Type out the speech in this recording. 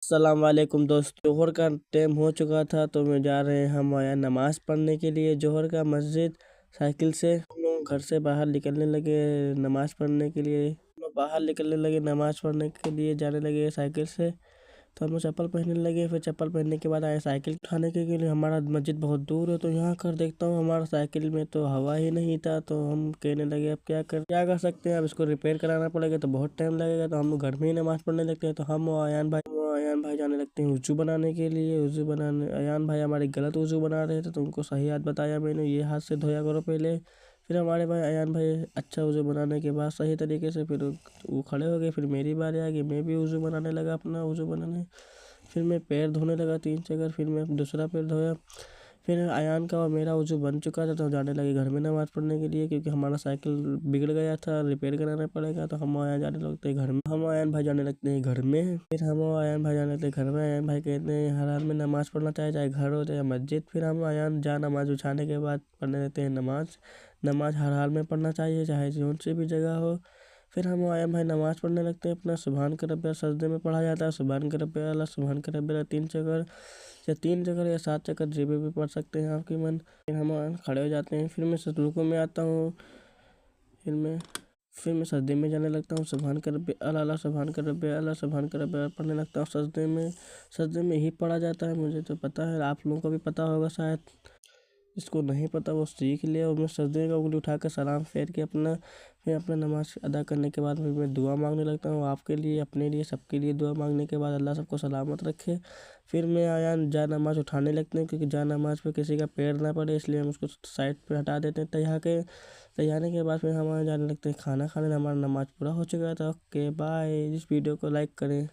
अस्सलाम वालेकुम दोस्त। जोहर का टाइम हो चुका था तो मैं जा रहे हैं हम आया नमाज़ पढ़ने के लिए जोहर का मस्जिद। साइकिल से हम लोग घर से बाहर निकलने लगे नमाज़ पढ़ने के लिए। हम लोग बाहर निकलने लगे नमाज़ पढ़ने के लिए जाने लगे साइकिल से। तो हम लोग चप्पल पहनने लगे, फिर चप्पल पहनने के बाद आए साइकिल उठाने के लिए। हमारा मस्जिद बहुत दूर है तो यहाँ कर देखता हूँ हमारा साइकिल में तो हवा ही नहीं था। तो हम कहने लगे अब क्या कर सकते हैं, अब इसको रिपेयर कराना पड़ेगा तो बहुत टाइम लगेगा। तो हम लोग घर में ही नमाज़ पढ़ने लगते हैं। तो हम और अयान भाई जाने लगते हैं वज़ू बनाने के लिए। वज़ू बनाने अयान भाई हमारे गलत वज़ू बना रहे थे तो उनको सही हाथ बताया मैंने, ये हाथ से धोया करो पहले। फिर हमारे भाई अयान भाई अच्छा वज़ू बनाने के बाद सही तरीके से फिर वो खड़े हो गए। फिर मेरी बारी आ गई, मैं भी वज़ू बनाने लगा अपना वज़ू बनाने। फिर मैं पैर धोने लगा 3 जगह, फिर मैं दूसरा पैर धोया। फिर अयान का और मेरा वज़ू बन चुका था तो हम जाने लगे घर में नमाज़ पढ़ने के लिए, क्योंकि हमारा साइकिल बिगड़ गया था, रिपेयर कराना पड़ेगा। तो हम और अयान जाने लगते हैं घर में, हम और अयान भाई जाने लगते हैं घर में। फिर हम और अयान भाई जाने लगते हैं घर में। अयान भाई कहते हैं हर हाल में नमाज़ पढ़ना चाहिए, चाहे घर हो चाहे मस्जिद। फिर हम अयान नमाज़ उठाने के बाद पढ़ने लगते हैं नमाज़। नमाज़ हर हाल में पढ़ना चाहिए, चाहे जौन सी भी जगह हो। फिर हम आयम भाई नमाज़ पढ़ने लगते हैं अपना। सुबहान का रब्बियल सजदे में पढ़ा जाता है, सुबहान का रब्बियल आला, सुबहान का रब्बियल आला 3 चक्कर या 3 चक्कर या 7 चक्कर भी पढ़ सकते हैं आपकी मन। फिर हम खड़े हो जाते हैं, फिर मैं रुकू में आता हूँ। फिर मैं सजदे में जाने लगता हूँ। सुबहान का रब्बियल आला, सुबहान का रब्बियल आला, सुबहान का रब्बियल आला पढ़ने लगता हूँ सजदे में। सजदे में ही पढ़ा जाता है, मुझे तो पता है, आप लोगों को भी पता होगा शायद। जिसको नहीं पता वो सीख ले। और मैं सजदे का उंगली उठा कर सलाम फेर के फिर अपना नमाज अदा करने के बाद फिर मैं दुआ मांगने लगता हूँ, आपके लिए, अपने लिए, सबके लिए दुआ मांगने के बाद अल्लाह सबको सलामत रखे। फिर मैं आया जा नमाज उठाने लगते हैं, क्योंकि जा नमाज पे किसी का पैर ना पड़े, इसलिए हम उसको साइड पे हटा देते हैं तैयारने के बाद फिर हम जाने लगते हैं खाना खाने। हमारा नमाज पूरा हो चुका था। Okay bye. इस वीडियो को लाइक करें।